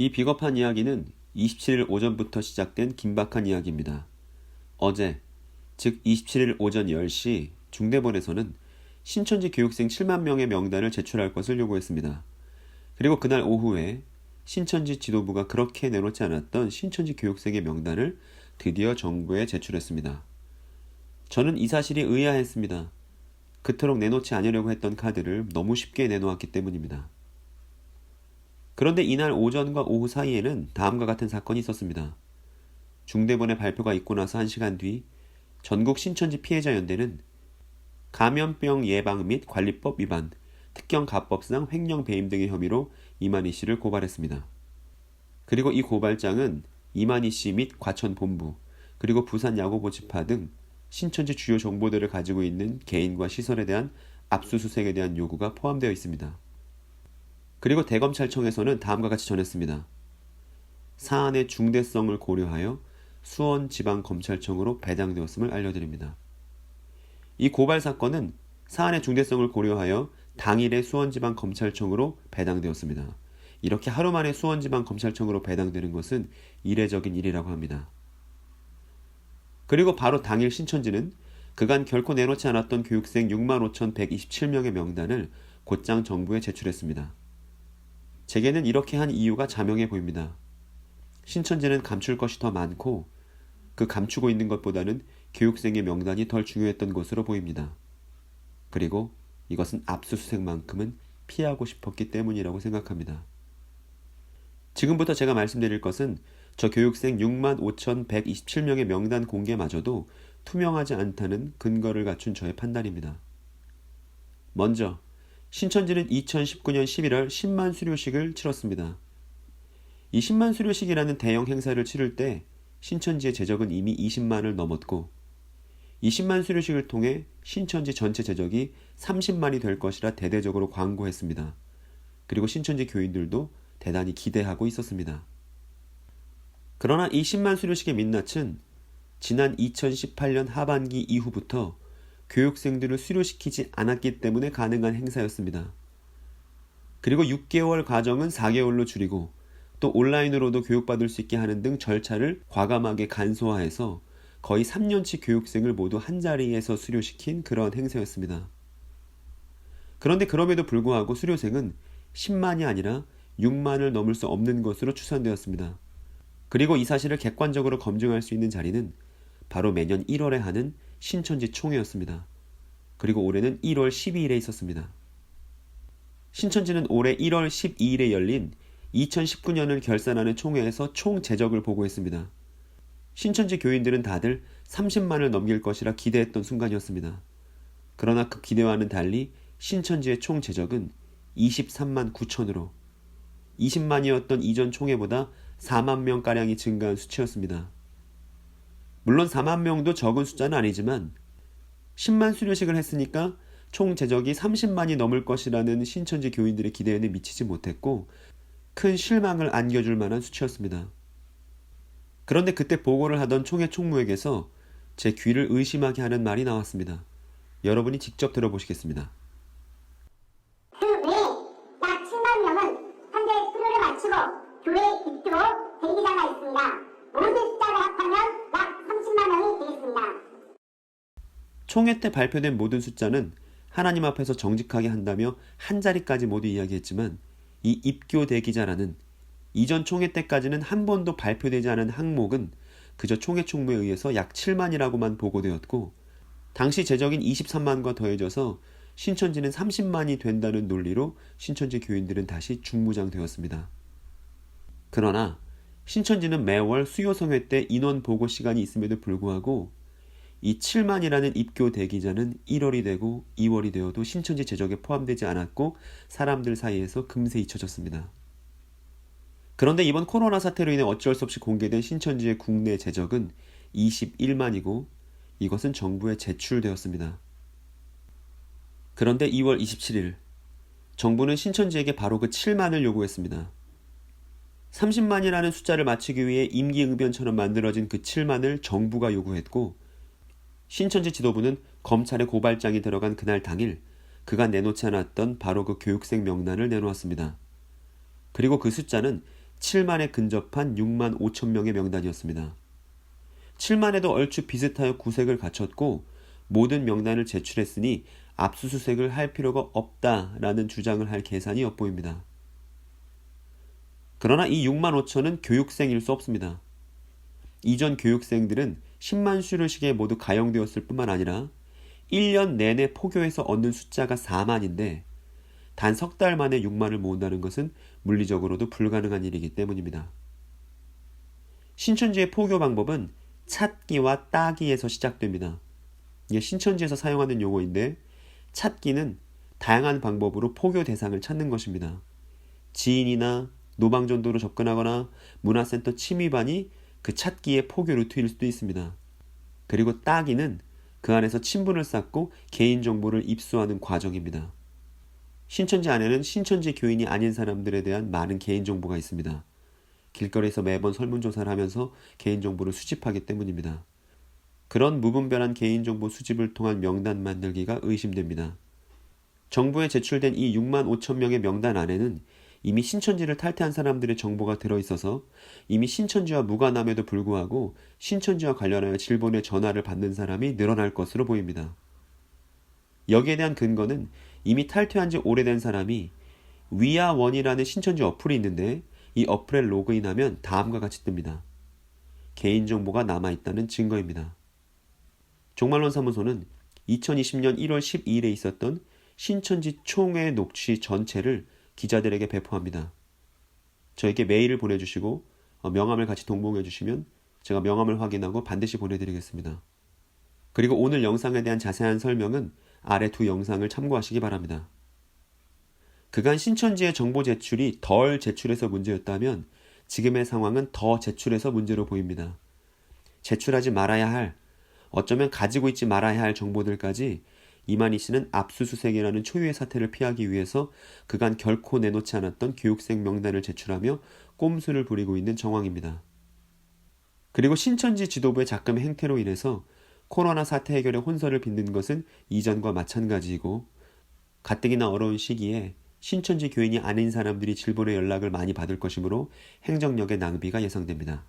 이 비겁한 이야기는 27일 오전부터 시작된 긴박한 이야기입니다. 어제, 즉 27일 오전 10시 중대본에서는 신천지 교육생 7만 명의 명단을 제출할 것을 요구했습니다. 그리고 그날 오후에 신천지 지도부가 그렇게 내놓지 않았던 신천지 교육생의 명단을 드디어 정부에 제출했습니다. 저는 이 사실이 의아했습니다. 그토록 내놓지 않으려고 했던 카드를 너무 쉽게 내놓았기 때문입니다. 그런데 이날 오전과 오후 사이에는 다음과 같은 사건이 있었습니다. 중대본의 발표가 있고 나서 1시간 뒤 전국 신천지 피해자연대는 감염병 예방 및 관리법 위반, 특경가법상 횡령 배임 등의 혐의로 이만희 씨를 고발했습니다. 그리고 이 고발장은 이만희 씨 및 과천본부, 그리고 부산야구보지파 등 신천지 주요 정보들을 가지고 있는 개인과 시설에 대한 압수수색에 대한 요구가 포함되어 있습니다. 그리고 대검찰청에서는 다음과 같이 전했습니다. 사안의 중대성을 고려하여 수원지방검찰청으로 배당되었음을 알려드립니다. 이 고발 사건은 사안의 중대성을 고려하여 당일에 수원지방검찰청으로 배당되었습니다. 이렇게 하루 만에 수원지방검찰청으로 배당되는 것은 이례적인 일이라고 합니다. 그리고 바로 당일 신천지는 그간 결코 내놓지 않았던 교육생 65,127명의 명단을 곧장 정부에 제출했습니다. 제게는 이렇게 한 이유가 자명해 보입니다. 신천지는 감출 것이 더 많고 그 감추고 있는 것보다는 교육생의 명단이 덜 중요했던 것으로 보입니다. 그리고 이것은 압수수색만큼은 피하고 싶었기 때문이라고 생각합니다. 지금부터 제가 말씀드릴 것은 저 교육생 65,127명의 명단 공개마저도 투명하지 않다는 근거를 갖춘 저의 판단입니다. 먼저 신천지는 2019년 11월 10만 수료식을 치렀습니다. 이 10만 수료식이라는 대형 행사를 치를 때 신천지의 재적은 이미 20만을 넘었고 20만 수료식을 통해 신천지 전체 재적이 30만이 될 것이라 대대적으로 광고했습니다. 그리고 신천지 교인들도 대단히 기대하고 있었습니다. 그러나 이 10만 수료식의 민낯은 지난 2018년 하반기 이후부터 교육생들을 수료시키지 않았기 때문에 가능한 행사였습니다. 그리고 6개월 과정은 4개월로 줄이고 또 온라인으로도 교육받을 수 있게 하는 등 절차를 과감하게 간소화해서 거의 3년치 교육생을 모두 한자리에서 수료시킨 그런 행사였습니다. 그런데 그럼에도 불구하고 수료생은 10만이 아니라 6만을 넘을 수 없는 것으로 추산되었습니다. 그리고 이 사실을 객관적으로 검증할 수 있는 자리는 바로 매년 1월에 하는 신천지 총회였습니다. 그리고 올해는 1월 12일에 있었습니다. 신천지는 올해 1월 12일에 열린 2019년을 결산하는 총회에서 총 재적을 보고했습니다. 신천지 교인들은 다들 30만을 넘길 것이라 기대했던 순간이었습니다. 그러나 그 기대와는 달리 신천지의 총 재적은 23만 9천으로 20만이었던 이전 총회보다 4만 명가량이 증가한 수치였습니다. 물론 4만 명도 적은 숫자는 아니지만 10만 수료식을 했으니까 총 재적이 30만이 넘을 것이라는 신천지 교인들의 기대에는 미치지 못했고 큰 실망을 안겨줄 만한 수치였습니다. 그런데 그때 보고를 하던 총회 총무에게서 제 귀를 의심하게 하는 말이 나왔습니다. 여러분이 직접 들어보시겠습니다. 그 외에 약 7만 명은 현재 수료를 마치고 교회 입주로 대기자가 있습니다. 모든 숫자를 합하면 약 30만 명이 되겠습니다. 총회 때 발표된 모든 숫자는 하나님 앞에서 정직하게 한다며 한 자리까지 모두 이야기했지만 이 입교 대기자라는 이전 총회 때까지는 한 번도 발표되지 않은 항목은 그저 총회 총무에 의해서 약 7만이라고만 보고되었고 당시 재적인 23만과 더해져서 신천지는 30만이 된다는 논리로 신천지 교인들은 다시 중무장되었습니다. 그러나 신천지는 매월 수요성회 때 인원 보고 시간이 있음에도 불구하고 이 7만이라는 입교 대기자는 1월이 되고 2월이 되어도 신천지 재적에 포함되지 않았고 사람들 사이에서 금세 잊혀졌습니다. 그런데 이번 코로나 사태로 인해 어쩔 수 없이 공개된 신천지의 국내 재적은 21만이고 이것은 정부에 제출되었습니다. 그런데 2월 27일 정부는 신천지에게 바로 그 7만을 요구했습니다. 30만이라는 숫자를 맞추기 위해 임기응변처럼 만들어진 그 7만을 정부가 요구했고 신천지 지도부는 검찰의 고발장이 들어간 그날 당일 그간 내놓지 않았던 바로 그 교육생 명단을 내놓았습니다. 그리고 그 숫자는 7만에 근접한 6만 5천 명의 명단이었습니다. 7만에도 얼추 비슷하여 구색을 갖췄고 모든 명단을 제출했으니 압수수색을 할 필요가 없다라는 주장을 할 계산이 엿보입니다. 그러나 이 6만 5천은 교육생일 수 없습니다. 이전 교육생들은 10만 슈르씩에 모두 가용되었을 뿐만 아니라 1년 내내 포교에서 얻는 숫자가 4만인데 단 석 달 만에 6만을 모은다는 것은 물리적으로도 불가능한 일이기 때문입니다. 신천지의 포교 방법은 찾기와 따기에서 시작됩니다. 이게 신천지에서 사용하는 용어인데 찾기는 다양한 방법으로 포교 대상을 찾는 것입니다. 지인이나 노방전도로 접근하거나 문화센터 침입반이 그 찾기의 포교 루트일 수도 있습니다. 그리고 따기는 그 안에서 친분을 쌓고 개인정보를 입수하는 과정입니다. 신천지 안에는 신천지 교인이 아닌 사람들에 대한 많은 개인정보가 있습니다. 길거리에서 매번 설문조사를 하면서 개인정보를 수집하기 때문입니다. 그런 무분별한 개인정보 수집을 통한 명단 만들기가 의심됩니다. 정부에 제출된 이 6만 5천 명의 명단 안에는 이미 신천지를 탈퇴한 사람들의 정보가 들어있어서 이미 신천지와 무관함에도 불구하고 신천지와 관련하여 질본의 전화를 받는 사람이 늘어날 것으로 보입니다. 여기에 대한 근거는 이미 탈퇴한 지 오래된 사람이 위아원이라는 신천지 어플이 있는데 이 어플에 로그인하면 다음과 같이 뜹니다. 개인정보가 남아있다는 증거입니다. 종말론사무소는 2020년 1월 12일에 있었던 신천지 총회 녹취 전체를 기자들에게 배포합니다. 저에게 메일을 보내주시고 명함을 같이 동봉해 주시면 제가 명함을 확인하고 반드시 보내드리겠습니다. 그리고 오늘 영상에 대한 자세한 설명은 아래 두 영상을 참고하시기 바랍니다. 그간 신천지의 정보 제출이 덜 제출해서 문제였다면 지금의 상황은 더 제출해서 문제로 보입니다. 제출하지 말아야 할, 어쩌면 가지고 있지 말아야 할 정보들까지 이만희 씨는 압수수색이라는 초유의 사태를 피하기 위해서 그간 결코 내놓지 않았던 교육생 명단을 제출하며 꼼수를 부리고 있는 정황입니다. 그리고 신천지 지도부의 작금의 행태로 인해서 코로나 사태 해결에 혼선을 빚는 것은 이전과 마찬가지이고 가뜩이나 어려운 시기에 신천지 교인이 아닌 사람들이 질본의 연락을 많이 받을 것이므로 행정력의 낭비가 예상됩니다.